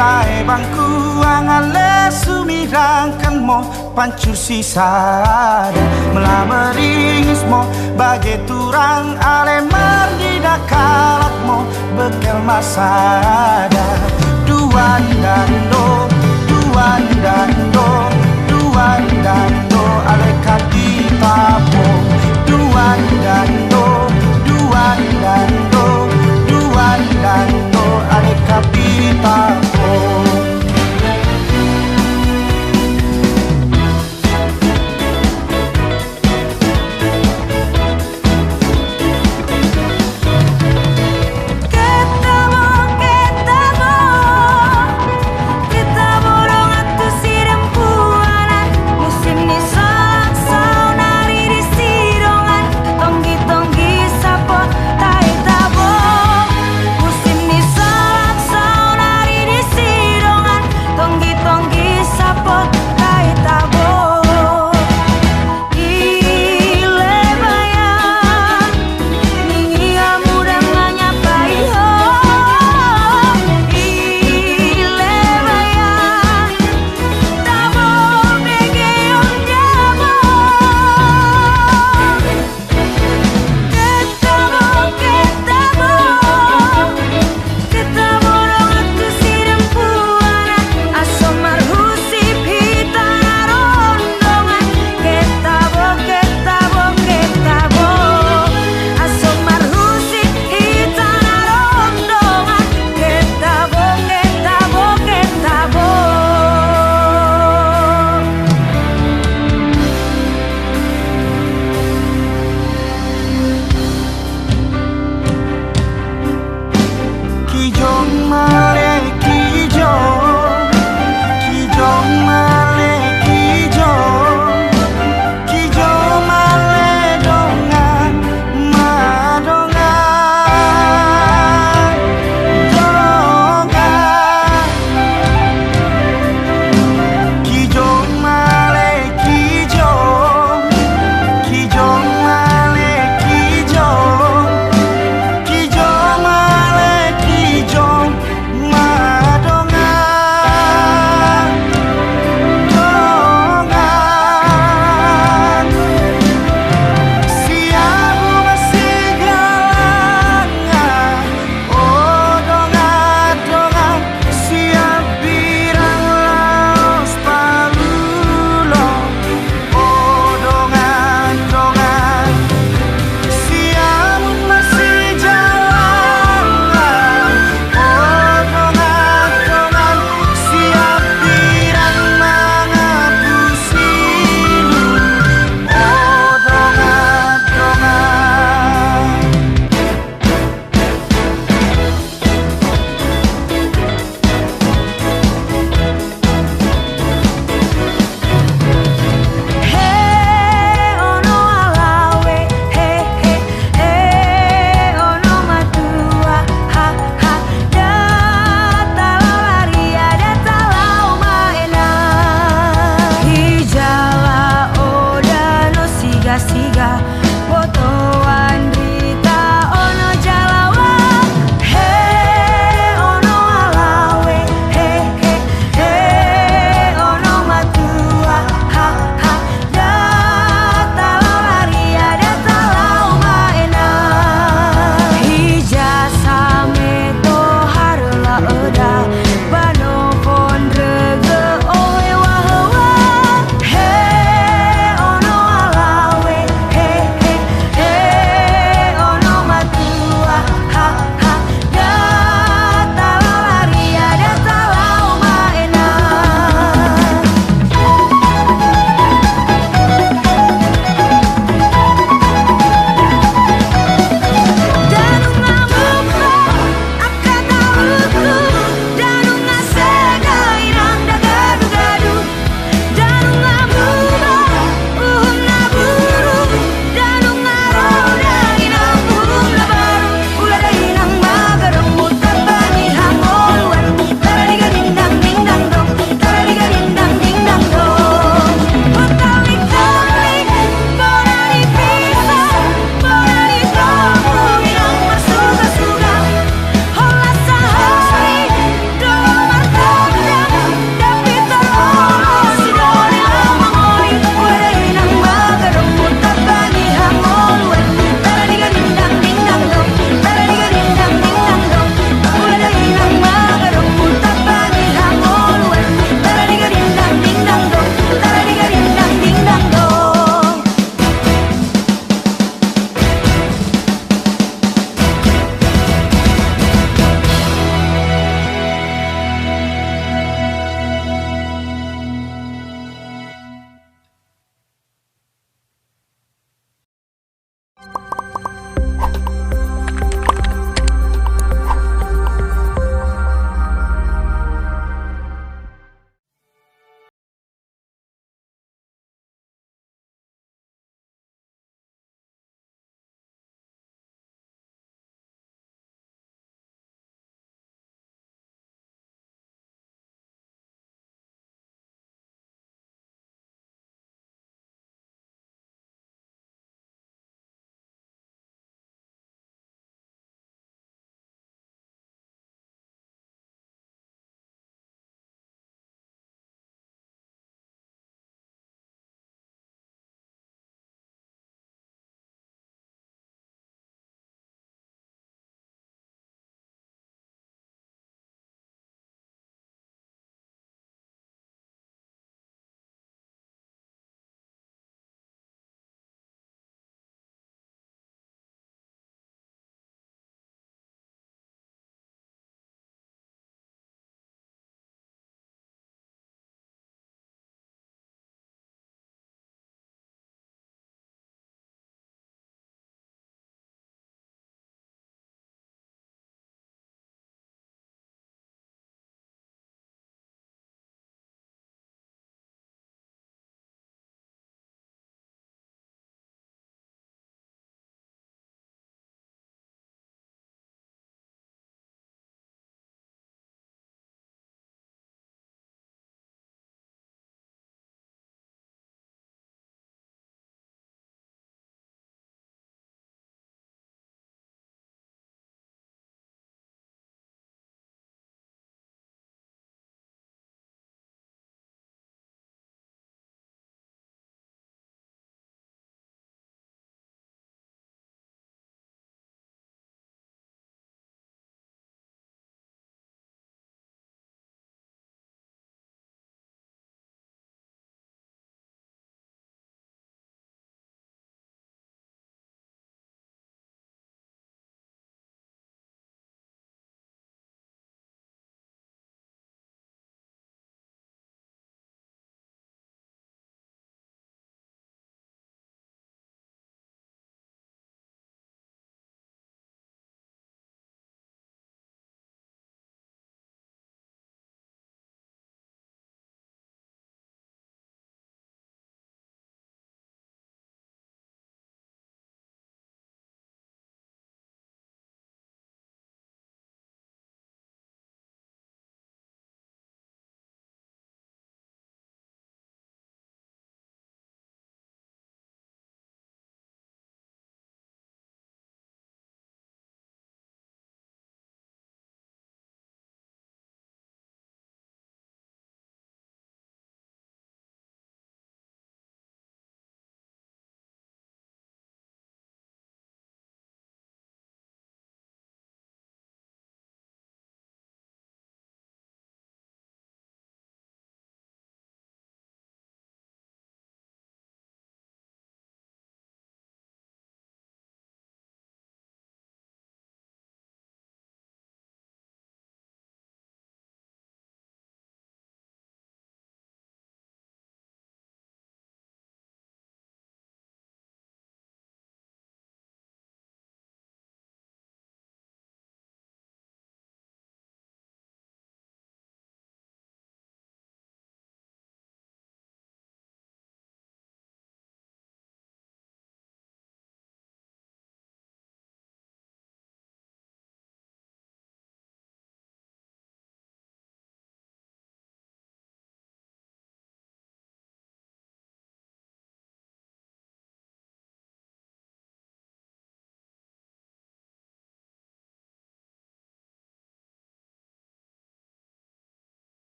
Lae bangku angale sumirangkan mo pancur sisada melameringis mo bagai turang ale mardida kalak mo bekel masada duan dando ale kadita po duan dando ale kadita po.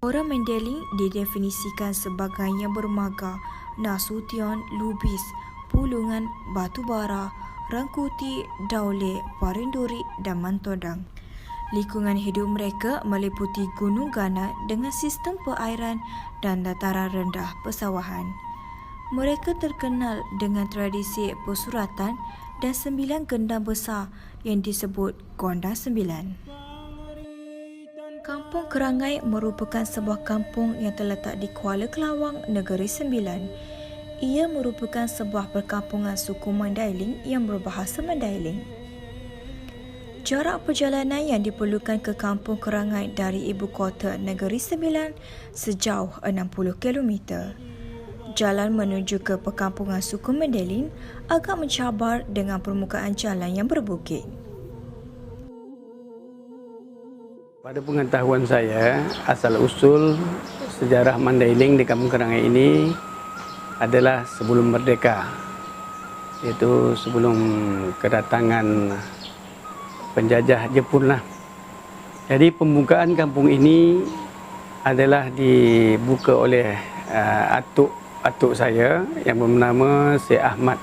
Orang Mandailing didefinisikan sebagai yang bermarga, Nasution, Lubis, Pulungan, Batubara, Rangkuti, Daule, Parinduri dan Mantodang. Lingkungan hidup mereka meliputi gunung gana dengan sistem perairan dan dataran rendah persawahan. Mereka terkenal dengan tradisi persuratan dan 9 gendang besar yang disebut Gondang 9. Kampung Kerangai merupakan sebuah kampung yang terletak di Kuala Kelawang, Negeri Sembilan. Ia merupakan sebuah perkampungan suku Mandailing yang berbahasa Mandailing. Jarak perjalanan yang diperlukan ke Kampung Kerangai dari ibu kota Negeri Sembilan sejauh 60 km. Jalan menuju ke perkampungan suku Mandailing agak mencabar dengan permukaan jalan yang berbukit. Pada pengetahuan saya, asal-usul sejarah Mandailing di Kampung Kerangai ini adalah sebelum merdeka, iaitu sebelum kedatangan penjajah Jepun lah. Jadi pembukaan kampung ini adalah dibuka oleh atuk saya yang bernama Syekh Ahmad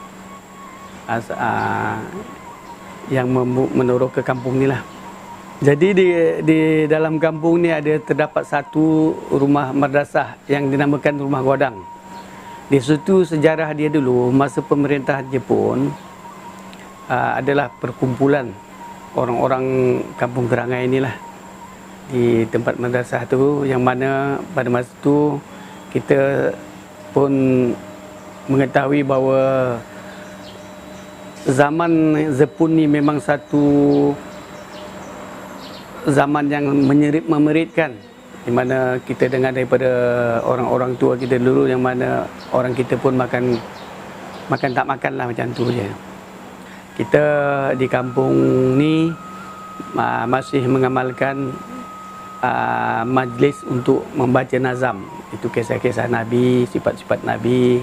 yang menurut ke kampung ni lah. Jadi di dalam kampung ni terdapat satu rumah madrasah yang dinamakan Rumah Godang. Di situ sejarah dia dulu masa pemerintah Jepun adalah perkumpulan orang-orang Kampung Kerangai inilah di tempat madrasah tu, yang mana pada masa tu kita pun mengetahui bahawa zaman Jepun ni memang satu zaman yang memeritkan, di mana kita dengar daripada orang-orang tua kita dulu, yang mana orang kita pun makan tak makan lah, macam tu je. Kita di kampung ni masih mengamalkan majlis untuk membaca nazam. Itu kisah-kisah Nabi, sifat-sifat Nabi,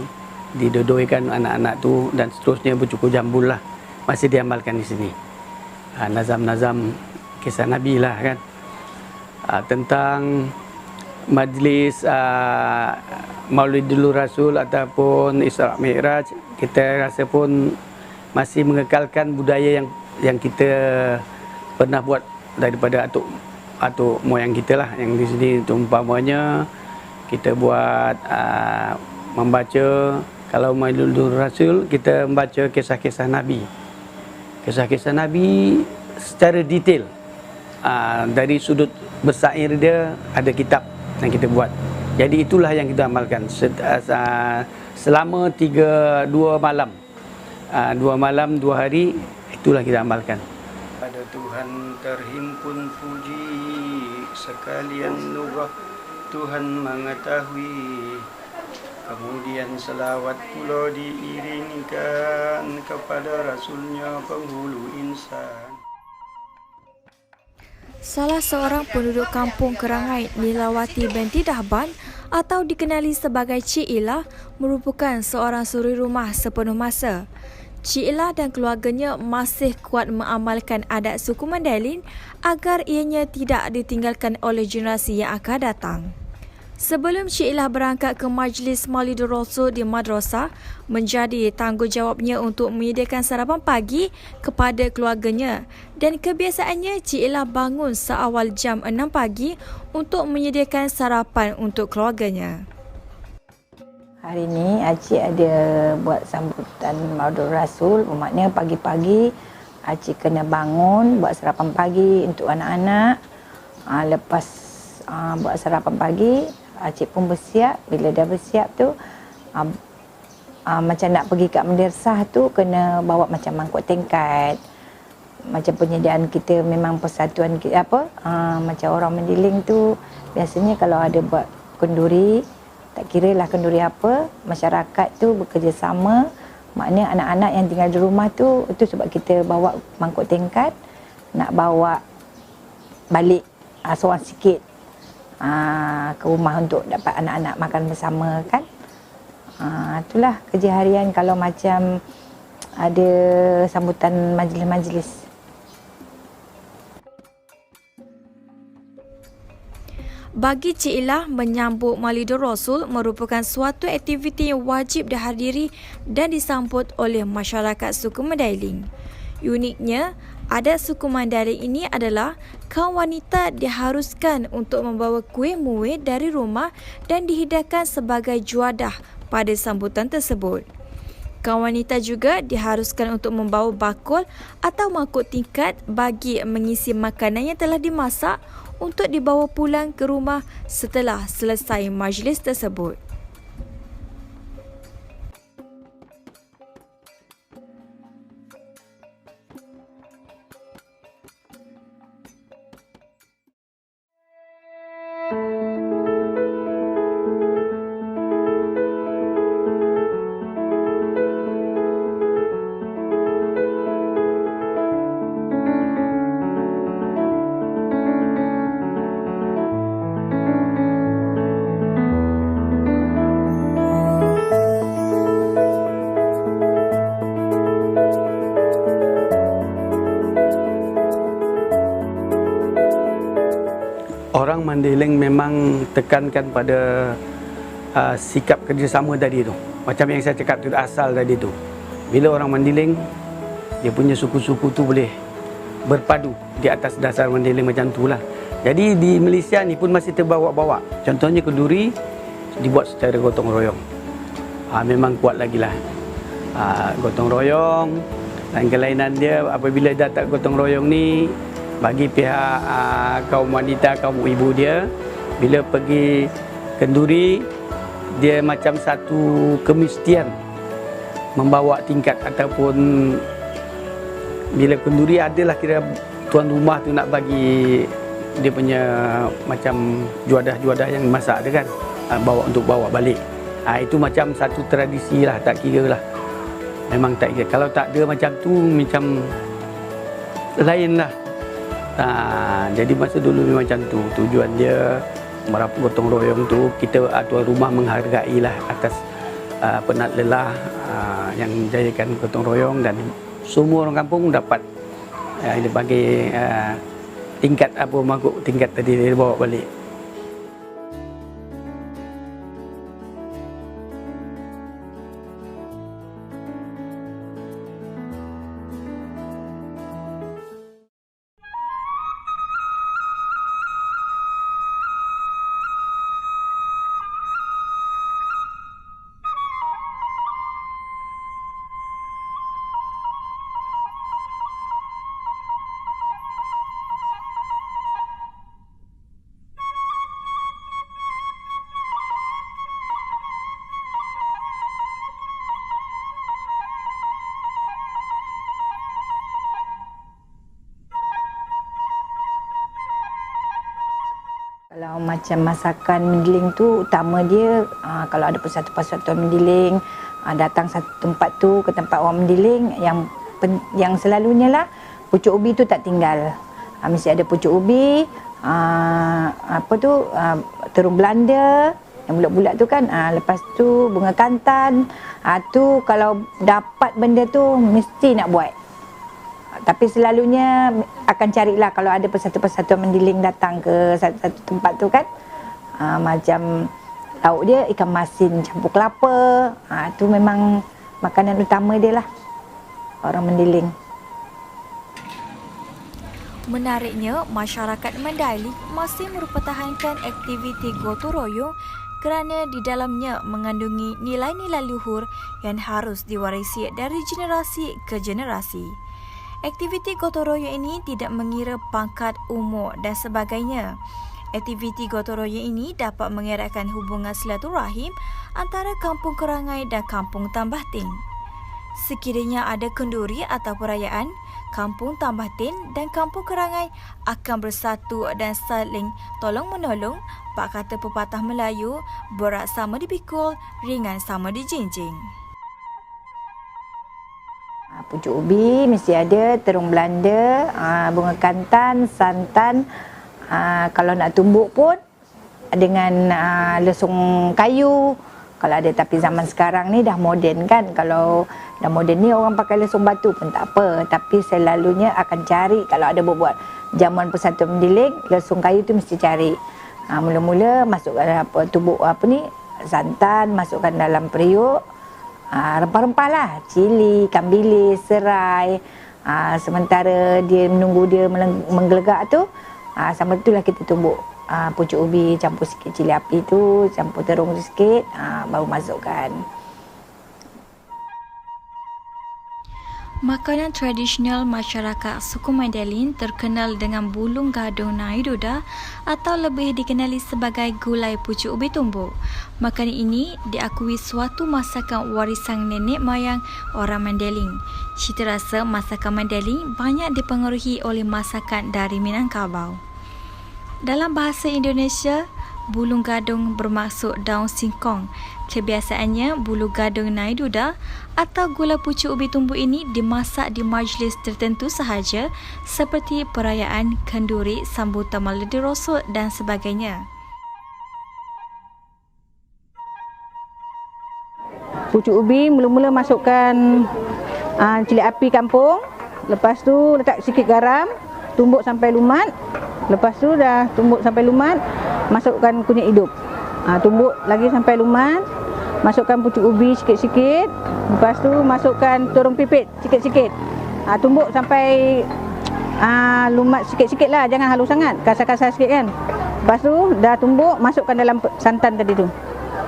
didodoikan anak-anak tu dan seterusnya, bercukur jambul lah. Masih diamalkan di sini. Nazam-nazam kisah Nabi lah kan. Tentang majlis Maulidul Rasul ataupun Isra Mi'raj, kita rasa pun masih mengekalkan budaya yang kita pernah buat daripada atuk moyang kita lah, yang di sini. Umpamanya kita buat membaca, kalau Maulidul Rasul kita membaca kisah-kisah Nabi. Kisah-kisah Nabi secara detail. Dari sudut bersair dia ada kitab yang kita buat. Jadi itulah yang kita amalkan selama 2 malam. 2 malam 2 hari, itulah kita amalkan. Pada Tuhan terhimpun puji, sekalian nurah Tuhan mengetahui. Kemudian selawat pula diiringkan kepada Rasulnya penghulu insan. Salah seorang penduduk Kampung Kerangai, Nilawati binti Dahban atau dikenali sebagai Cik Ila, merupakan seorang suri rumah sepenuh masa. Cik Ila dan keluarganya masih kuat mengamalkan adat suku Mandailing agar ianya tidak ditinggalkan oleh generasi yang akan datang. Sebelum Cik Ila berangkat ke Majlis Maulidul Rasul di madrasah, menjadi tanggungjawabnya untuk menyediakan sarapan pagi kepada keluarganya, dan kebiasaannya Cik Ila bangun seawal jam 6 pagi untuk menyediakan sarapan untuk keluarganya. Hari ni Acik ada buat sambutan Maulidul Rasul, bermakna pagi-pagi Acik kena bangun buat sarapan pagi untuk anak-anak. Lepas buat sarapan pagi, Acik pun bersiap. Bila dah bersiap tu, macam nak pergi kat madrasah tu, kena bawa macam mangkuk tingkat. Macam penyediaan kita memang persatuan kita, macam orang Mandailing tu, biasanya kalau ada buat kenduri, tak kira lah kenduri apa, masyarakat tu bekerjasama. Maknanya anak-anak yang tinggal di rumah tu, itu sebab kita bawa mangkuk tingkat, nak bawa balik seorang sikit ke rumah untuk dapat anak-anak makan bersama kan. Itulah kerja harian kalau macam ada sambutan majlis-majlis. Bagi Cik Ilah, menyambut Maulidur Rasul merupakan suatu aktiviti yang wajib dihadiri dan disambut oleh masyarakat suku Mandailing. Uniknya, adat suku Mandailing ini adalah kaum wanita diharuskan untuk membawa kuih muih dari rumah dan dihidangkan sebagai juadah pada sambutan tersebut. Kaum wanita juga diharuskan untuk membawa bakul atau mangkuk tingkat bagi mengisi makanan yang telah dimasak untuk dibawa pulang ke rumah setelah selesai majlis tersebut. Orang Mandailing memang tekankan pada sikap kerjasama tadi tu. Macam yang saya cakap tu, asal tadi tu. Bila orang Mandailing, dia punya suku-suku tu boleh berpadu di atas dasar Mandailing macam tu lah. Jadi di Malaysia ni pun masih terbawa-bawa. Contohnya kenduri dibuat secara gotong royong. Memang kuat lagi lah. Gotong royong dan kelainan dia apabila dah tak gotong royong ni, bagi pihak kaum wanita, kaum ibu dia, bila pergi kenduri, dia macam satu kemestian membawa tingkat ataupun bila kenduri adalah kira tuan rumah tu nak bagi dia punya macam juadah-juadah yang masak dia kan, bawa untuk bawa balik. Itu macam satu tradisi lah, tak kira lah. Memang tak kira. Kalau tak ada macam tu, macam lain lah. Jadi masa dulu memang macam tu. Tujuan dia merapu gotong royong tu, kita tuan rumah menghargai lah atas penat lelah yang menjayakan gotong royong, dan semua orang kampung dapat dia bagi tingkat apa mangkuk tingkat tadi dia bawa balik. Kalau macam masakan mendiling tu, utama dia kalau ada persatuan mendiling datang satu tempat tu, ke tempat orang mendiling, yang selalunya lah pucuk ubi tu tak tinggal. Mesti ada pucuk ubi, terung Belanda yang bulat-bulat tu kan, lepas tu bunga kantan. Tu kalau dapat benda tu mesti nak buat. Tapi selalunya akan carilah kalau ada persatuan-persatuan mendiling datang ke satu tempat tu kan, macam lauk dia ikan masin campur kelapa. Tu memang makanan utama dia lah, orang mendiling. Menariknya, masyarakat Mandailing masih mempertahankan aktiviti gotong royong kerana di dalamnya mengandungi nilai-nilai luhur yang harus diwarisi dari generasi ke generasi. Aktiviti gotong royong ini tidak mengira pangkat, umur dan sebagainya. Aktiviti gotong royong ini dapat mengeratkan hubungan silaturahim antara Kampung Kerangai dan Kampung Tambah Tin. Sekiranya ada kenduri atau perayaan, Kampung Tambah Tin dan Kampung Kerangai akan bersatu dan saling tolong-menolong. Pak kata pepatah Melayu, berat sama dipikul, ringan sama dijinjing. Pucuk ubi mesti ada, terung Belanda, bunga kantan, santan. Kalau nak tumbuk pun dengan lesung kayu. Kalau ada, tapi zaman sekarang ni dah moden kan. Kalau dah moden ni orang pakai lesung batu pun tak apa. Tapi selalunya akan cari, kalau ada buat jamuan persatuan mendiling, lesung kayu tu mesti cari. Mula-mula masukkan tumbuk santan, masukkan dalam periuk. Rempah-rempah lah, cili, ikan bilis, serai. Sementara dia menunggu dia menggelegak tu, sambil itulah kita tumbuk pucuk ubi, campur sikit cili api tu, campur terung sikit, baru masukkan. Makanan tradisional masyarakat suku Mandailing terkenal dengan bulung gadung naiduda atau lebih dikenali sebagai gulai pucuk ubi tumbuk. Makanan ini diakui suatu masakan warisan nenek moyang orang Mandailing. Cita rasa masakan Mandailing banyak dipengaruhi oleh masakan dari Minangkabau. Dalam bahasa Indonesia, bulung gadung bermaksud daun singkong. Kebiasaannya, bulu gadung naiduda atau gulai pucuk ubi tumbuk ini dimasak di majlis tertentu sahaja seperti perayaan kenduri, sambutan Maulidi Rasul dan sebagainya. Pucuk ubi mula-mula masukkan cili api kampung, lepas tu letak sikit garam, tumbuk sampai lumat. Lepas tu dah tumbuk sampai lumat, masukkan kunyit hidup. Tumbuk lagi sampai lumat, masukkan pucuk ubi sikit-sikit. Lepas tu masukkan terung pipit sikit-sikit. Tumbuk sampai lumat sikit-sikit lah, jangan halus sangat, kasar-kasar sikit kan. Lepas tu dah tumbuk, masukkan dalam santan tadi tu.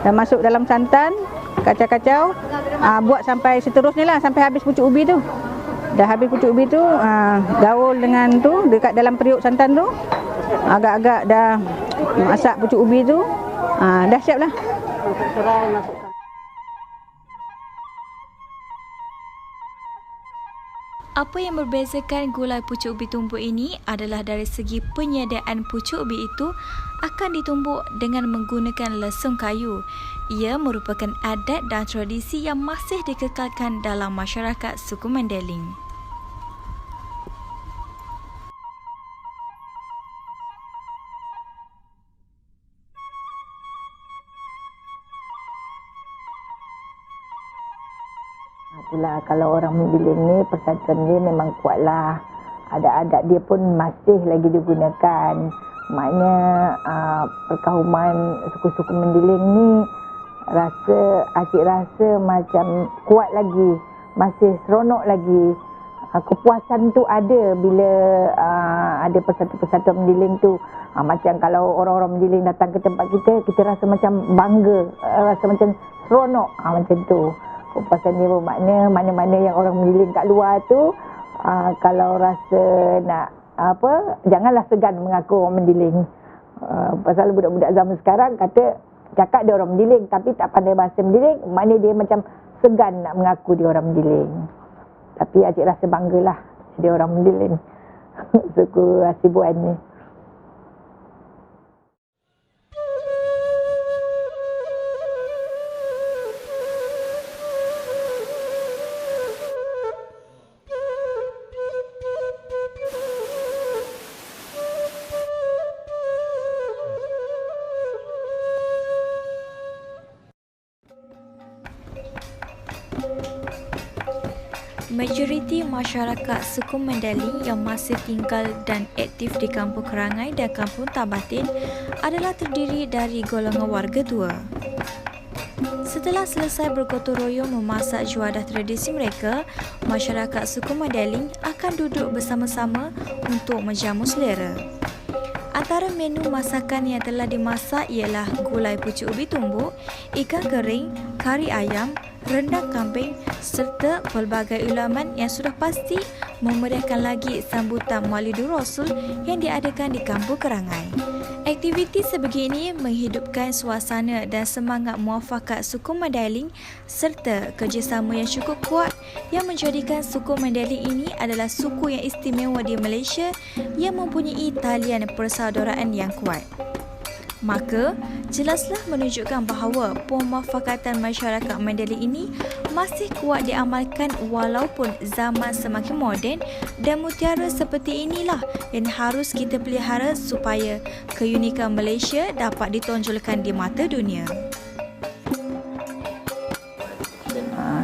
Dah masuk dalam santan, kacau-kacau, buat sampai seterusnya lah, sampai habis pucuk ubi tu. Dah habis pucuk ubi tu, gaul dengan tu dekat dalam periuk santan tu. Agak-agak dah masak pucuk ubi tu, dah siap lah. Apa yang membezakan gulai pucuk ubi tumbuk ini adalah dari segi penyediaan pucuk ubi itu akan ditumbuk dengan menggunakan lesung kayu. Ia merupakan adat dan tradisi yang masih dikekalkan dalam masyarakat suku Mandailing. Itulah, kalau orang Mandailing ni persatuan dia memang kuatlah. Adat-adat dia pun masih lagi digunakan. Maknanya perkauman suku-suku Mandailing ni Acik rasa macam kuat lagi, masih seronok lagi. Kepuasan tu ada bila ada persatuan Mandailing tu. Macam kalau orang-orang Mandailing datang ke tempat kita rasa macam bangga, rasa macam seronok, macam tu. Kepuasan dia bermakna mana-mana yang orang Mandailing kat luar tu, kalau rasa nak janganlah segan mengaku orang Mandailing. Pasal budak-budak zaman sekarang kata cakap dia orang Mandailing tapi tak pandai bahasa Mandailing, maknanya dia macam segan nak mengaku dia orang Mandailing. Tapi Acik rasa banggalah dia orang Mandailing. Suku Hasibuan ni. Majoriti masyarakat suku Mandailing yang masih tinggal dan aktif di Kampung Kerangai dan Kampung Tabatin adalah terdiri dari golongan warga tua. Setelah selesai bergotong royong memasak juadah tradisi mereka, masyarakat suku Mandailing akan duduk bersama-sama untuk menjamu selera. Antara menu masakan yang telah dimasak ialah gulai pucuk ubi tumbuk, ikan kering, kari ayam, rendang kambing serta pelbagai ulaman yang sudah pasti memeriahkan lagi sambutan Maulidi Rasul yang diadakan di Kampung Kerangai. Aktiviti sebegini menghidupkan suasana dan semangat muafakat suku Mandailing serta kerjasama yang cukup kuat yang menjadikan suku Mandailing ini adalah suku yang istimewa di Malaysia yang mempunyai talian persaudaraan yang kuat. Maka, jelaslah menunjukkan bahawa pemufakatan masyarakat Mandailing ini masih kuat diamalkan walaupun zaman semakin moden dan mutiara seperti inilah yang harus kita pelihara supaya keunikan Malaysia dapat ditonjolkan di mata dunia.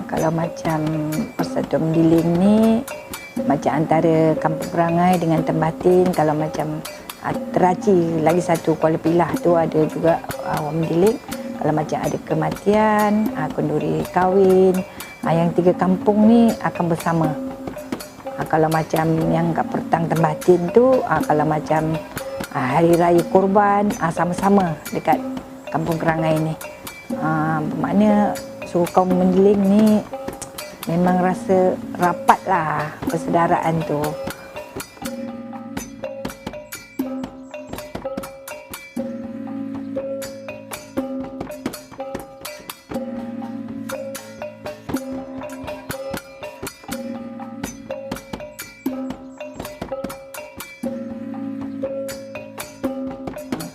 Kalau macam persatuan Mandailing ni, macam antara Kampung Kerangai dengan Tabatin, kalau macam Teraci lagi satu Kuala Pilah tu ada juga orang mendiling. Kalau macam ada kematian, kenduri kahwin, yang 3 kampung ni akan bersama. Kalau macam yang kat Pertang Tembatin tu, kalau macam Hari Raya Korban, sama-sama dekat Kampung Kerangai ni. Bermakna suku kaum mendiling ni memang rasa rapat lah persaudaraan tu.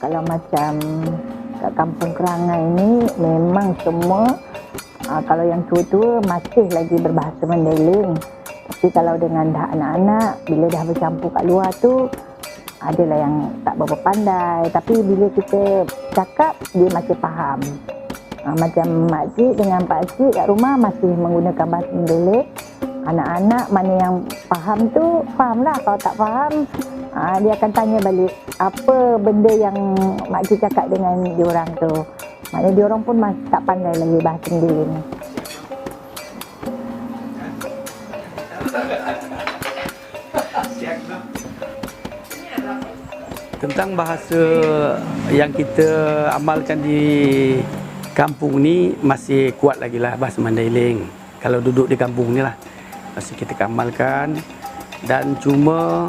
Kalau macam kat Kampung Kerangai ni memang semua kalau yang tua-tua masih lagi berbahasa Mandailing. Tapi kalau dengan dah anak-anak, bila dah bercampur kat luar tu, adalah yang tak berapa pandai. Tapi bila kita cakap, dia masih faham. Macam makcik dengan pakcik kat rumah masih menggunakan bahasa Mandailing. Anak-anak mana yang faham tu, fahamlah. Kalau tak faham, dia akan tanya balik apa benda yang makcik cakap dengan diorang tu. Maknanya diorang pun masih tak pandai lagi bahasa Mandailing. Tentang bahasa yang kita amalkan di kampung ni masih kuat lagi lah bahasa Mandailing. Kalau duduk di kampung ni lah masih kita amalkan, dan cuma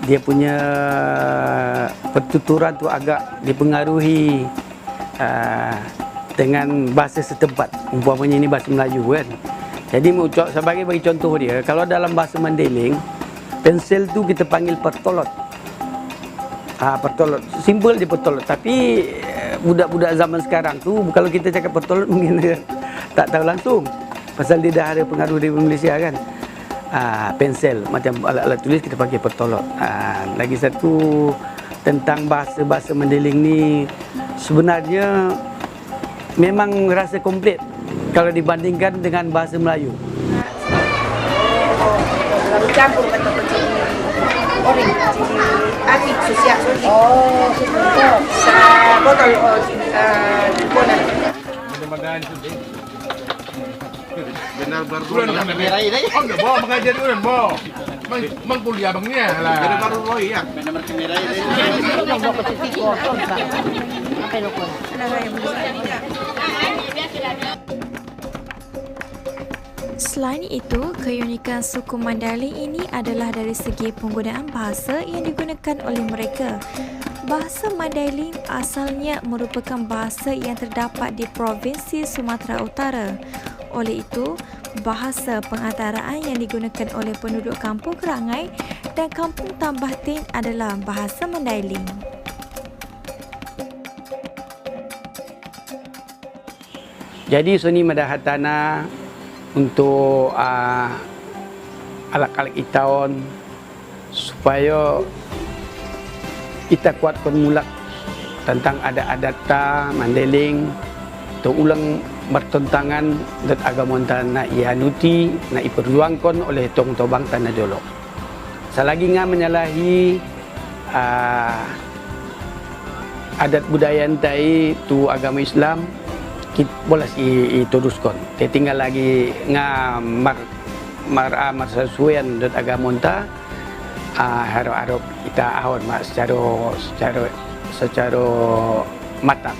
dia punya pertuturan tu agak dipengaruhi dengan bahasa setempat. Umpamanya ini bahasa Melayu kan. Jadi sebagai bagi contoh dia, kalau dalam bahasa Mandailing, pensel tu kita panggil pertolot. Pertolot, simbol dia pertolot. Tapi budak-budak zaman sekarang tu kalau kita cakap pertolot mungkin dia tak tahu langsung. Pasal dia dah ada pengaruh dari Malaysia kan. Pensel, macam alat-alat tulis kita pakai pertolot. Lagi satu tentang bahasa-bahasa Mandailing ni, sebenarnya memang rasa komplit kalau dibandingkan dengan bahasa Melayu. Lalu campur kata cili oring, cili atik, susiak susi. Betul. Sa botol bona. Mudah-mudahan sudah. Benar baru Merah ini. Oh, enggak bawa mengajar dulu, bawa. Mengkuliah bangnya lah. Benar baru Roy ya. Selain itu, keunikan suku Mandailing ini adalah dari segi penggunaan bahasa yang digunakan oleh mereka. Bahasa Mandailing asalnya merupakan bahasa yang terdapat di Provinsi Sumatera Utara. Oleh itu, bahasa pengantaraan yang digunakan oleh penduduk Kampung Kerangai dan Kampung Tambatin adalah bahasa Mandailing. Jadi seni Madahat Tanah untuk alak-alak itaun supaya kita kuatkan mulak tentang adat-adat Mandailing, untuk ulang bertentangan dan agama nak ianuti, nak diperjuangkan oleh tong tobang tanah Jolok. Selagi ngah menyalahi adat budaya entai tu agama Islam, kita boleh diteruskan. Tinggal lagi ngah sesuaian dan agama entah, harap-harap kita awal secara matang.